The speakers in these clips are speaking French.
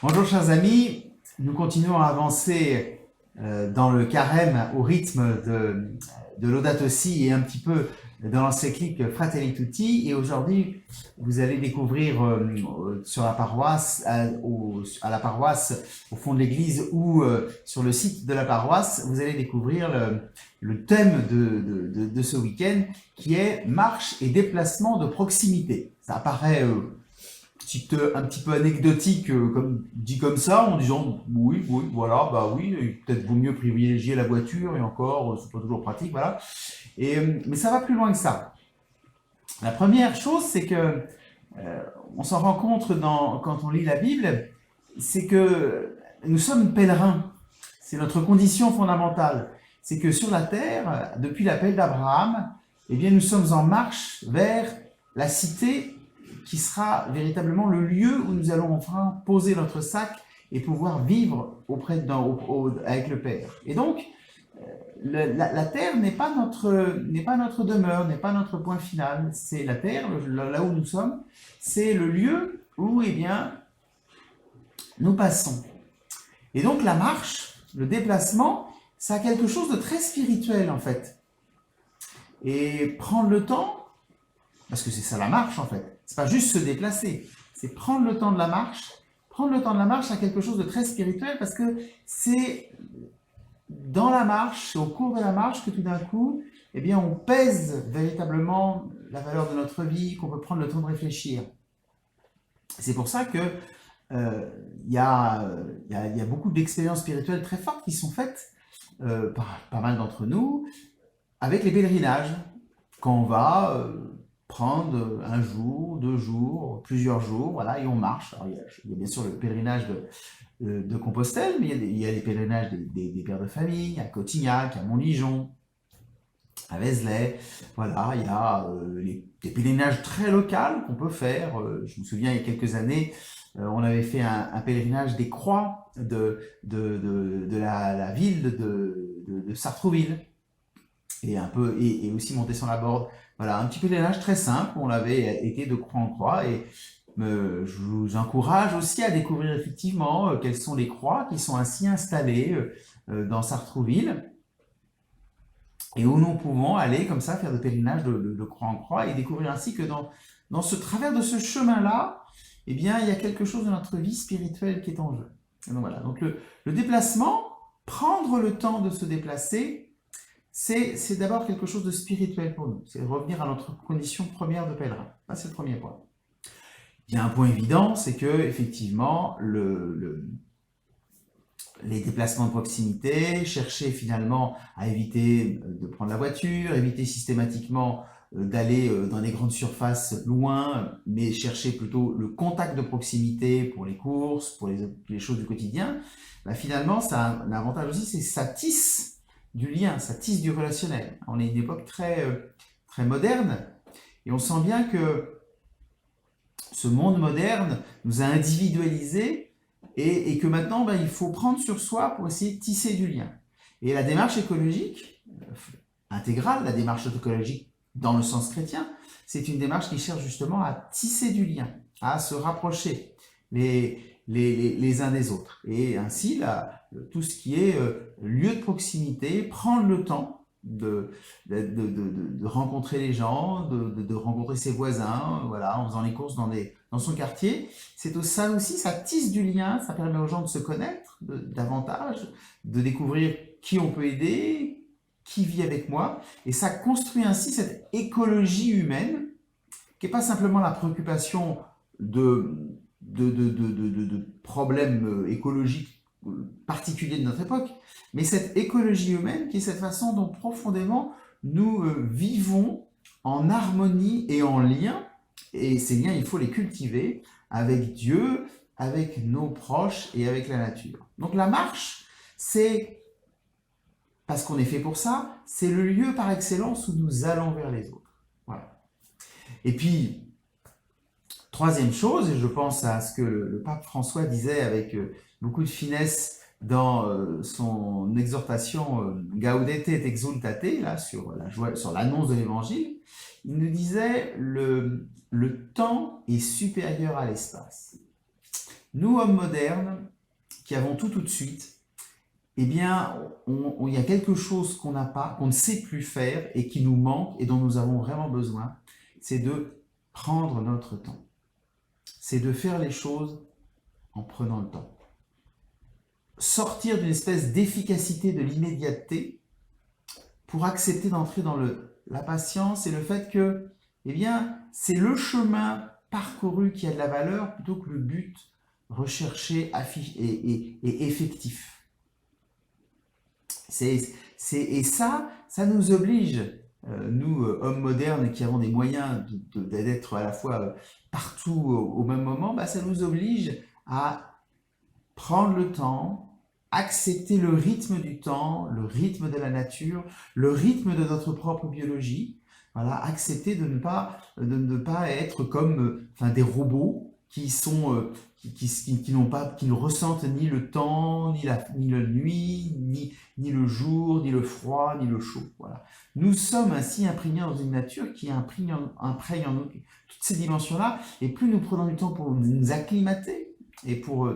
Bonjour chers amis, nous continuons à avancer dans le carême au rythme de Laudato Si et un petit peu dans l'encyclique Fratelli Tutti. Et aujourd'hui, vous allez découvrir sur la paroisse, à la paroisse, au fond de l'église ou sur le site de la paroisse, vous allez découvrir le thème de ce week-end qui est marche et déplacement de proximité. Ça apparaît un petit peu anecdotique, dit comme ça, en disant oui, voilà, bah oui, peut-être vaut mieux privilégier la voiture et encore, c'est pas toujours pratique, voilà. Mais ça va plus loin que ça. La première chose, c'est que on s'en rend compte quand on lit la Bible, c'est que nous sommes pèlerins. C'est notre condition fondamentale. C'est que sur la terre, depuis l'appel d'Abraham, eh bien, nous sommes en marche vers la cité qui sera véritablement le lieu où nous allons enfin poser notre sac et pouvoir vivre avec le Père. Et donc, la terre n'est pas notre demeure, n'est pas notre point final. C'est la terre, là où nous sommes, c'est le lieu où, eh bien, nous passons. Et donc, la marche, le déplacement, ça a quelque chose de très spirituel, en fait. Et prendre le temps, parce que c'est ça la marche, en fait. C'est pas juste se déplacer, c'est prendre le temps de la marche. Prendre le temps de la marche, c'est quelque chose de très spirituel parce que c'est dans la marche, au cours de la marche, que tout d'un coup, eh bien, on pèse véritablement la valeur de notre vie, qu'on peut prendre le temps de réfléchir. C'est pour ça que y a beaucoup d'expériences spirituelles très fortes qui sont faites par pas mal d'entre nous avec les pèlerinages. Quand on va prendre un jour, 2 jours, plusieurs jours, voilà, et on marche. Alors, il y a bien sûr le pèlerinage de Compostelle, mais il y a les pèlerinages des pères de famille, à Cotignac, à Montligeon, à Vézelay. Voilà, il y a des pèlerinages très locaux qu'on peut faire. Je me souviens, il y a quelques années, on avait fait un pèlerinage des croix de la ville de Sartrouville. Et aussi monter sur la Borde. Voilà, un petit pèlerinage très simple. On avait été de croix en croix et je vous encourage aussi à découvrir effectivement quelles sont les croix qui sont ainsi installées dans Sartrouville et où nous pouvons aller comme ça faire des pèlerinages de croix en croix et découvrir ainsi que dans ce travers de ce chemin-là, eh bien, il y a quelque chose de notre vie spirituelle qui est en jeu. Et donc voilà, donc le déplacement, prendre le temps de se déplacer, c'est d'abord quelque chose de spirituel pour nous. C'est revenir à notre condition première de pèlerin. Ça, c'est le premier point. Il y a un point évident, c'est que effectivement, les déplacements de proximité, chercher finalement à éviter de prendre la voiture, éviter systématiquement d'aller dans des grandes surfaces loin, mais chercher plutôt le contact de proximité pour les courses, pour les choses du quotidien, bah finalement, ça a un avantage aussi, c'est que ça tisse du lien, ça tisse du relationnel. On est une époque très moderne et on sent bien que ce monde moderne nous a individualisés et que maintenant, ben, il faut prendre sur soi pour essayer de tisser du lien. Et la démarche écologique, intégrale, la démarche écologique dans le sens chrétien, c'est une démarche qui cherche justement à tisser du lien, à se rapprocher les uns des autres. Et ainsi, tout ce qui est lieu de proximité, prendre le temps de rencontrer les gens, de rencontrer ses voisins, voilà, en faisant les courses dans son quartier. C'est ça aussi, ça tisse du lien, ça permet aux gens de se connaître davantage, de découvrir qui on peut aider, qui vit avec moi, et ça construit ainsi cette écologie humaine, qui n'est pas simplement la préoccupation de problèmes écologiques particuliers de notre époque, mais cette écologie humaine qui est cette façon dont profondément nous vivons en harmonie et en lien, et ces liens, il faut les cultiver avec Dieu, avec nos proches et avec la nature. Donc la marche, c'est, parce qu'on est fait pour ça, c'est le lieu par excellence où nous allons vers les autres. Voilà. Et puis, troisième chose, et je pense à ce que le pape François disait avec beaucoup de finesse dans son exhortation Gaudete et Exultate, là, sur l'annonce de l'évangile, il nous disait le temps est supérieur à l'espace. Nous, hommes modernes, qui avons tout de suite, eh bien, il y a quelque chose qu'on n'a pas, qu'on ne sait plus faire et qui nous manque et dont nous avons vraiment besoin, c'est de prendre notre temps. C'est de faire les choses en prenant le temps. Sortir d'une espèce d'efficacité, de l'immédiateté, pour accepter d'entrer dans la patience et le fait que, eh bien, c'est le chemin parcouru qui a de la valeur plutôt que le but recherché et effectif. Et ça nous oblige, nous, hommes modernes qui avons des moyens d'être à la fois partout au même moment, ça nous oblige à prendre le temps, accepter le rythme du temps, le rythme de la nature, le rythme de notre propre biologie. Voilà, accepter de ne pas être comme des robots qui ne ressentent ni le temps, ni la nuit, ni le jour, ni le froid, ni le chaud. Voilà. Nous sommes ainsi imprégnés dans une nature qui imprègne en nous toutes ces dimensions-là, et plus nous prenons du temps pour nous acclimater et pour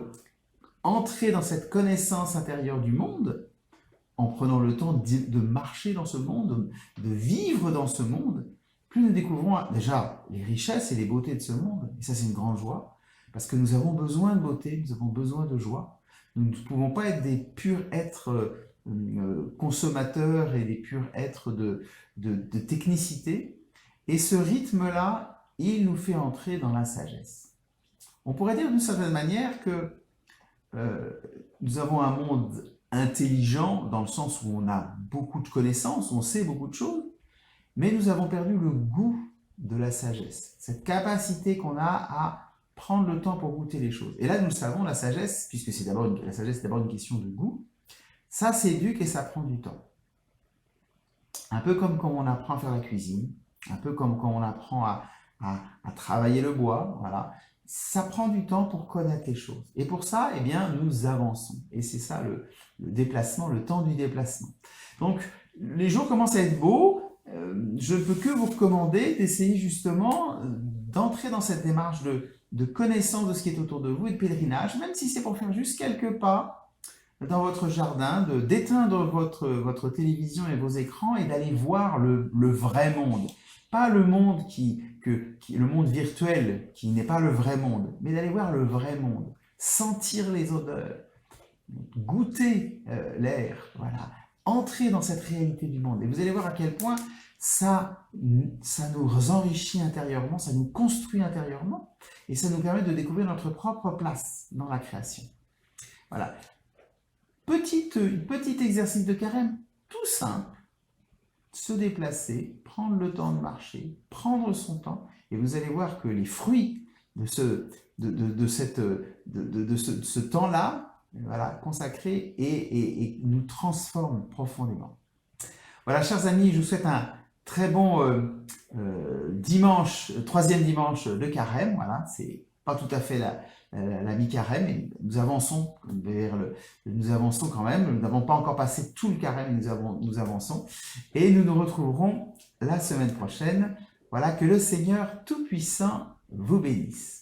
entrer dans cette connaissance intérieure du monde, en prenant le temps de marcher dans ce monde, de vivre dans ce monde, plus nous découvrons déjà les richesses et les beautés de ce monde. Et ça, c'est une grande joie, parce que nous avons besoin de beauté, nous avons besoin de joie. Nous ne pouvons pas être des purs êtres consommateurs et des purs êtres de technicité. Et ce rythme-là, il nous fait entrer dans la sagesse. On pourrait dire d'une certaine manière que nous avons un monde intelligent dans le sens où on a beaucoup de connaissances, on sait beaucoup de choses, mais nous avons perdu le goût de la sagesse, cette capacité qu'on a à prendre le temps pour goûter les choses. Et là, nous le savons, la sagesse, puisque la sagesse est d'abord une question de goût, ça s'éduque et ça prend du temps. Un peu comme quand on apprend à faire la cuisine, un peu comme quand on apprend à travailler le bois, voilà. Ça prend du temps pour connaître les choses. Et pour ça, eh bien, nous avançons. Et c'est ça le déplacement, le temps du déplacement. Donc, les jours commencent à être beaux. Je ne peux que vous recommander d'essayer justement d'entrer dans cette démarche de connaissance de ce qui est autour de vous et de pèlerinage, même si c'est pour faire juste quelques pas dans votre jardin, d'éteindre votre télévision et vos écrans et d'aller voir le vrai monde. Pas le monde le monde virtuel, qui n'est pas le vrai monde, mais d'aller voir le vrai monde, sentir les odeurs, goûter l'air, voilà, entrer dans cette réalité du monde. Et vous allez voir à quel point ça nous enrichit intérieurement, ça nous construit intérieurement, et ça nous permet de découvrir notre propre place dans la création. Voilà. Petit exercice de carême, tout simple. Se déplacer, prendre le temps de marcher, prendre son temps, et vous allez voir que les fruits de ce temps-là, voilà, consacré, et nous transforment profondément. Voilà, chers amis, je vous souhaite un très bon dimanche, troisième dimanche de carême. Voilà, c'est pas tout à fait la mi-carême, mais nous avançons quand même. Nous n'avons pas encore passé tout le carême, nous avançons. Et nous nous retrouverons la semaine prochaine. Voilà, que le Seigneur Tout-Puissant vous bénisse.